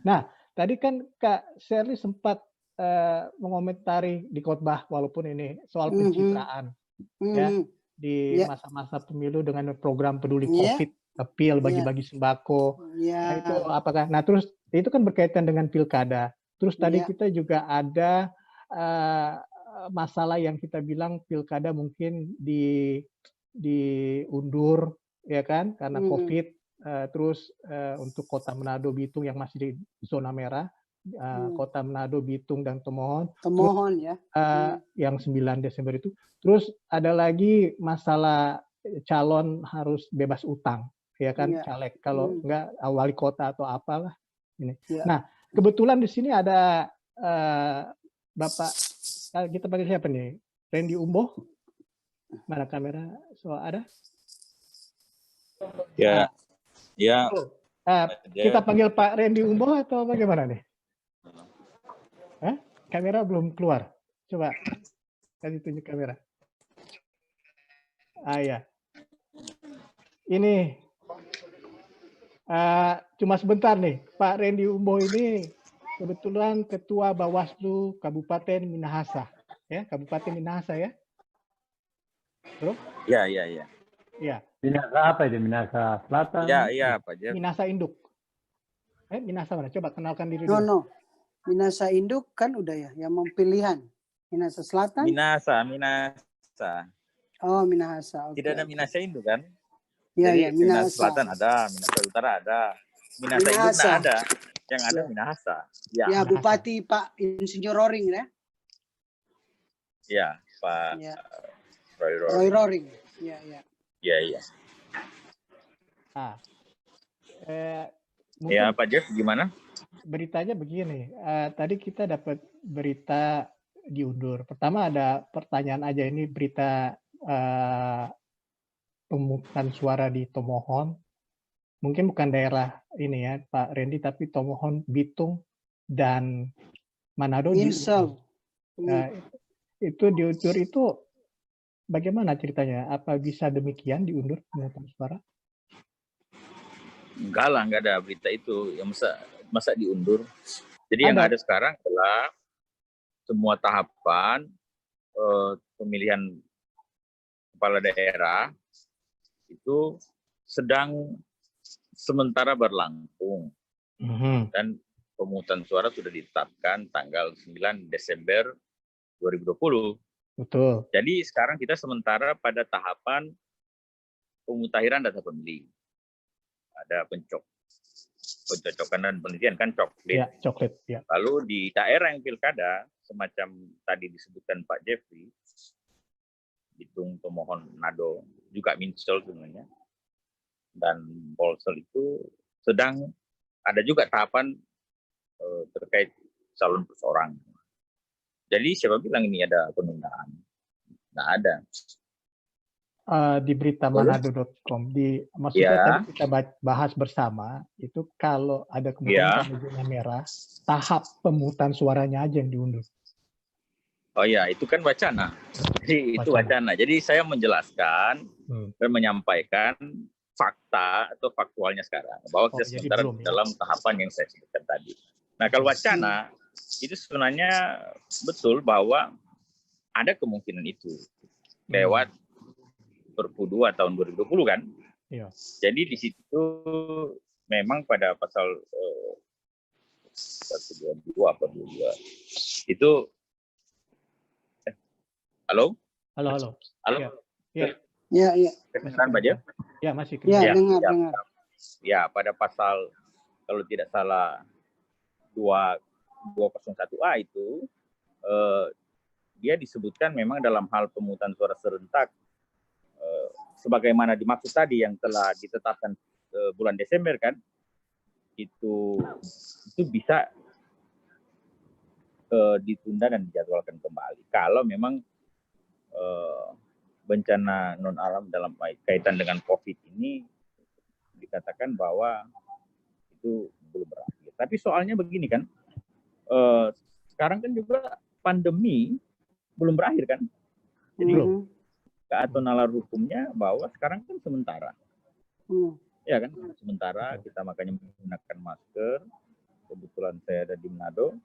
Nah, tadi kan Kak Sherly sempat mengomentari di khotbah walaupun ini soal pencitraan ya di Ya, masa-masa pemilu dengan program peduli ya, COVID, appeal ya, bagi-bagi sembako. Nah, itu ya, apakah terus itu kan berkaitan dengan pilkada. Terus tadi ya, kita juga ada masalah yang kita bilang pilkada mungkin diundur ya kan karena COVID. Terus untuk Kota Manado, Bitung yang masih di zona merah, Kota Manado, Bitung dan Tomohon. Terus Tomohon ya. yang 9 Desember itu. Terus ada lagi masalah calon harus bebas utang, ya kan, Ya. caleg. Kalau enggak wali kota atau apalah ini. Ya. Nah, kebetulan di sini ada Bapak, kita panggil siapa nih? Randy Umboh? Mana kamera? So ada? Ya, ya. Kita panggil Pak Randy Umboh atau bagaimana nih? Kamera belum keluar. Coba kasih tunjuk kamera. Ya. Ini cuma sebentar nih, Pak Randy Umboh ini kebetulan Ketua Bawaslu Kabupaten Minahasa, ya, Kabupaten Minahasa ya. Bro? Ya. Ya. Minahasa apa itu? Minahasa Selatan? Ya, Pak Jeff. Minahasa Induk. Minahasa mana? Coba kenalkan diri dulu. No. Minahasa Induk kan udah ya, yang pilihan. Minahasa Selatan? Minahasa. Oh, Minahasa. Okay, Tidak ada Minahasa Induk kan? Ya, Jadi ya, Minahasa Selatan ada, Minahasa Utara ada. Minahasa Induk nggak ada. Yang ada Minahasa. Ya, Minahasa. Bupati Pak Insinyur Roring ya? Ya, Pak Roy Roring. Ya. Iya. Mungkin Ya, Pak Jeff, gimana? Beritanya begini, tadi kita dapat berita diundur. Pertama ada pertanyaan aja, ini berita pemungutan suara di Tomohon. Mungkin bukan daerah ini ya, Pak Randy, tapi Tomohon, Bitung, dan Manado diundur. Itu diundur itu bagaimana ceritanya? Apa bisa demikian diundur pemungutan suara? Enggak lah, enggak ada berita itu. Yang masa diundur. Jadi yang ada sekarang adalah semua tahapan pemilihan kepala daerah itu sedang sementara berlangsung. Dan pemungutan suara sudah ditetapkan tanggal 9 Desember 2020. Betul. Jadi sekarang kita sementara pada tahapan pemutahiran data pemilih. Ada pencocokan dan penelitian kan coklit. Ya, coklit. Ya. Lalu di daerah yang pilkada, semacam tadi disebutkan Pak Jeffrey, Bitung, Tomohon, Manado, juga Minsel sebenarnya, dan Polsel itu sedang ada juga tahapan terkait calon perseorangan. Jadi siapa bilang ini ada penundaan? Nggak ada. Di berita manado.com, maksudnya tadi kita bahas bersama, itu kalau ada kemungkinan zona merah, tahap pemungutan suaranya aja yang diundur. Oh ya, itu kan wacana. Jadi itu wacana. Jadi saya menjelaskan dan menyampaikan fakta atau faktualnya sekarang, bahwa kita sementara dalam tahapan yang saya sebutkan tadi. Nah, kalau wacana, itu sebenarnya betul bahwa ada kemungkinan itu lewat Perpu 2 tahun 2020 kan. Iya. Jadi di situ memang pada pasal 122 apa 22 itu halo? Halo. Ya. Kedengaran Pak Jeff? Ya, masih kedengaran. Ya, dengar. Ya, pada pasal kalau tidak salah 201A itu dia disebutkan memang dalam hal pemungutan suara serentak sebagaimana dimaksud tadi yang telah ditetapkan bulan Desember kan, itu bisa ditunda dan dijadwalkan kembali kalau memang bencana non alam dalam kaitan dengan COVID ini dikatakan bahwa itu belum berakhir. Tapi soalnya begini kan, sekarang kan juga pandemi belum berakhir kan, jadi atau nalar hukumnya bahwa sekarang kan sementara, ya kan, sementara kita makanya menggunakan masker, kebetulan saya ada di Manado,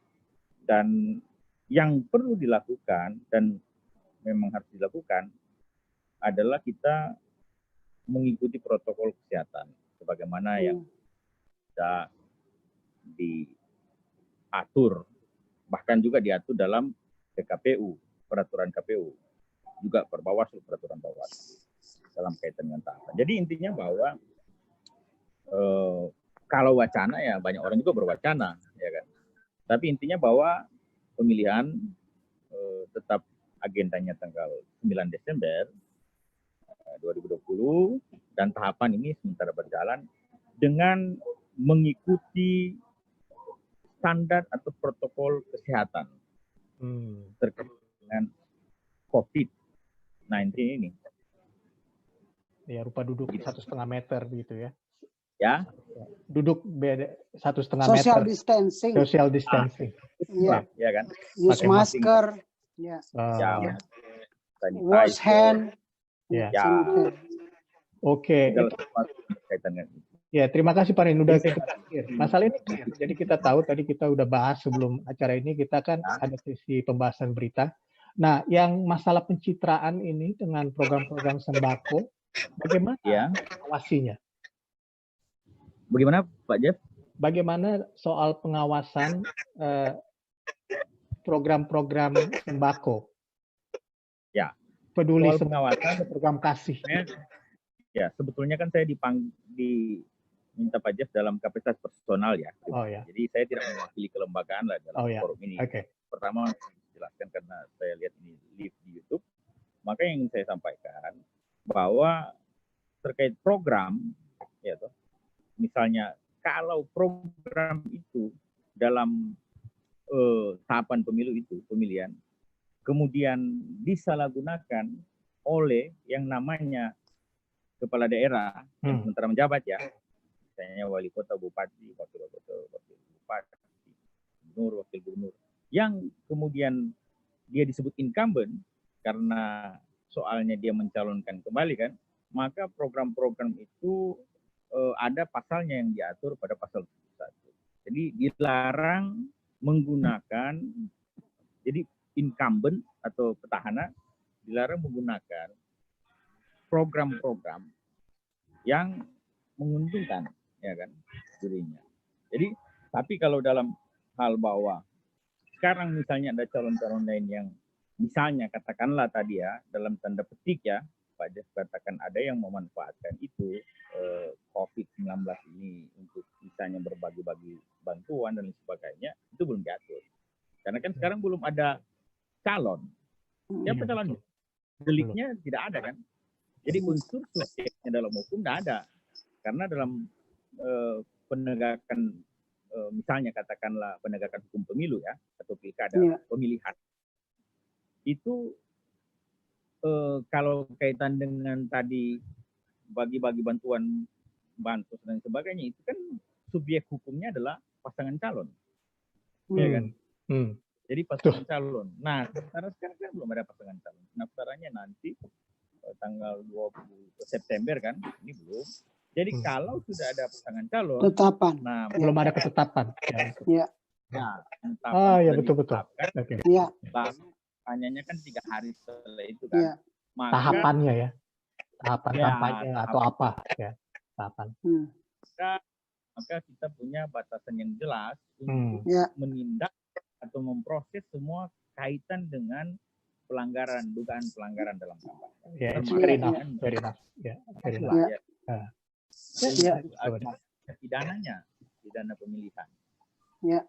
dan yang perlu dilakukan dan memang harus dilakukan adalah kita mengikuti protokol kesehatan sebagaimana yang sudah diatur, bahkan juga diatur dalam PKPU, peraturan KPU, juga Bawaslu, peraturan Bawaslu dalam kaitan dengan tahapan. Jadi intinya bahwa kalau wacana ya banyak orang juga berwacana, ya kan. Tapi intinya bahwa pemilihan tetap agendanya tanggal 9 Desember 2020 dan tahapan ini sementara berjalan dengan mengikuti standar atau protokol kesehatan terkait dengan COVID-19 ini. Ya, rupa duduk 1,5 meter gitu ya. Ya. Duduk beda 1,5 meter. Social distancing. Social distancing. Iya. Ya kan. Use masker. Ya. Wash hand. Ya. Oke. Ya, terima kasih Pak Rin. Udah masalah ini clear. Jadi kita tahu tadi kita udah bahas sebelum acara ini, kita kan ada sesi pembahasan berita. Nah, yang masalah pencitraan ini dengan program-program sembako, bagaimana awasinya? Bagaimana Pak Jeff? Bagaimana soal pengawasan program-program sembako? Ya. Peduli pengawasan program kasih. Ya, sebetulnya kan saya diminta Pak Jeff dalam kapasitas personal ya. Oh ya. Jadi saya tidak mewakili kelembagaan lah dalam forum ini. Pertama jelaskan karena saya lihat ini live di YouTube. Maka yang ingin saya sampaikan bahwa terkait program, ya toh, misalnya kalau program itu dalam tahapan pemilu itu pemilihan, kemudian disalahgunakan oleh yang namanya kepala daerah yang sementara menjabat ya, misalnya wali kota, bupati, wakil bupati, gubernur, wakil gubernur, yang kemudian dia disebut incumbent karena soalnya dia mencalonkan kembali kan, maka program-program itu ada pasalnya yang diatur pada pasal 1. Jadi dilarang menggunakan, jadi incumbent atau petahana dilarang menggunakan program-program yang menguntungkan, ya kan, dirinya. Jadi, tapi kalau dalam hal bahwa sekarang misalnya ada calon-calon lain yang misalnya katakanlah tadi ya, dalam tanda petik ya, Pak Jeff katakan ada yang memanfaatkan itu COVID-19 ini untuk misalnya berbagi-bagi bantuan dan sebagainya, itu belum diatur. Karena kan sekarang belum ada calon. Siapa calonnya? Deliknya tidak ada kan? Jadi unsur subjeknya dalam hukum tidak ada. Karena dalam penegakan, misalnya katakanlah penegakan hukum pemilu ya, atau pilkada pemilihan, itu kalau kaitan dengan tadi bagi-bagi bantuan, bansos dan sebagainya, itu kan subjek hukumnya adalah pasangan calon. Ya kan? Jadi pasangan calon. Nah, sementara sekarang kan belum ada pasangan calon. Pendaftarannya nanti tanggal 20 September kan, ini belum. Jadi kalau sudah ada pasangan calon, nah belum ada ketetapan. Ya. Ya betul-betul. Ya. Lalu tanyanya kan 3 hari setelah itu kan. Ya. Maka, tahapannya ya, tahapan kampanye atau apa ya, tahapan. Maka kita punya batasan yang jelas untuk menindak atau memproses semua kaitan dengan pelanggaran, dugaan pelanggaran dalam kampanye. Ya, very enough. Ada pidananya, pidana pemilihan. Ya.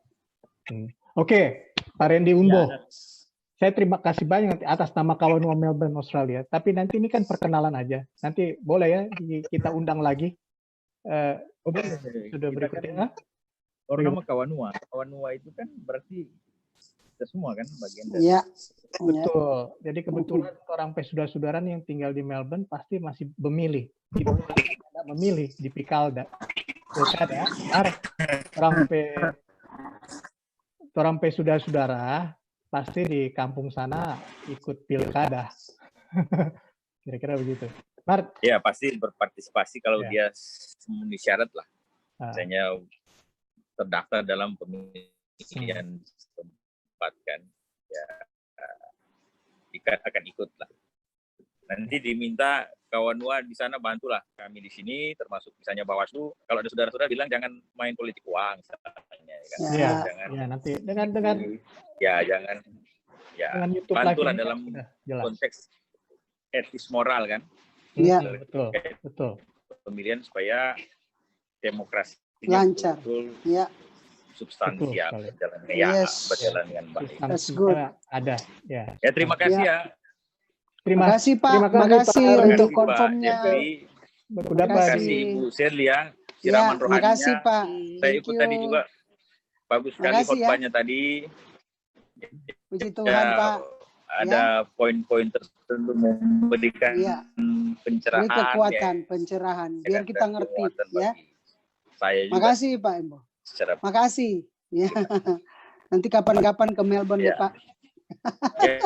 Oke, Pak Randy Umbo. Saya terima kasih banyak atas nama Kawanua Melbourne, Australia. Tapi nanti ini kan perkenalan aja. Nanti boleh ya kita undang lagi. Sudah berikutnya. Orang nama Kawanua. Kawanua itu kan berarti kita semua kan bagian dari. Iya. Betul. Jadi kebetulan orang saudara-saudara yang tinggal di Melbourne pasti masih memilih. Tidak memilih di Pilkada. Orang saudara-saudara pasti di kampung sana ikut pilkada. Kira-kira begitu. Mart? Ya, pasti berpartisipasi kalau dia memenuhi syarat lah. Misalnya terdaftar dalam pemilihan tempat kan, ya akan ikut lah. Nanti diminta kawan Wa di sana bantulah kami di sini, termasuk misalnya Bawaslu. Kalau ada saudara-saudara bilang jangan main politik uang, misalnya, kan? Ya, jangan. Ya, nanti dengan jangan. Ya, dengan YouTube bantulah lagi, dalam jelas. konteks etis moral kan. Iya. Betul. Pemilihan supaya demokrasi lancar. betul, ya. Substansial berjalan dengan baik. That's good. Ada. Ya. Terima kasih ya. Terima kasih Pak. Terima kasih untuk konfirmnya. Terima kasih Ibu Celia. Siraman rohaninya. Terima kasih Pak. Saya ikut tadi juga. Bagus sekali khotbahnya tadi. Puji Tuhan Pak. Ada poin-poin tertentu memberikan pencerahan. Beri kekuatan, pencerahan. Biar kita ngerti ya. Saya juga. Makasih Pak Embo. Makasih. Ya. Nanti kapan-kapan ke Melbourne ya Pak.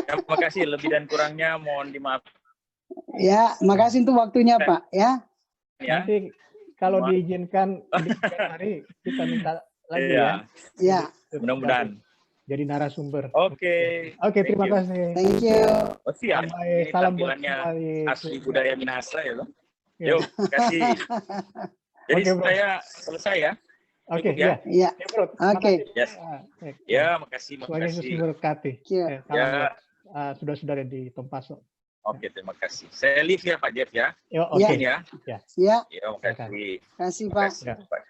Terima kasih. Lebih dan kurangnya mohon dimaafkan. Ya, makasih untuk waktunya Pak. Ya. Nanti kalau diizinkan hari kita minta lagi ya. Ya. Mudah-mudahan. Jadi narasumber. Oke, terima kasih. Thank you. Oh, siap. Sampai salam buat asli budaya Minahasa ya, Bang. Yuk, kasih. Jadi saya selesai ya. Oke, ya. Iya. Oke. Ya, makasih. Tuhan Yesus memberkati. Sudah di Tompaso. Oke, terima kasih. Saya live ya Pak Jeff ya. Oke ya. Ya. Ya, makasih. Terima kasih Pak. Terima kasih, Pak.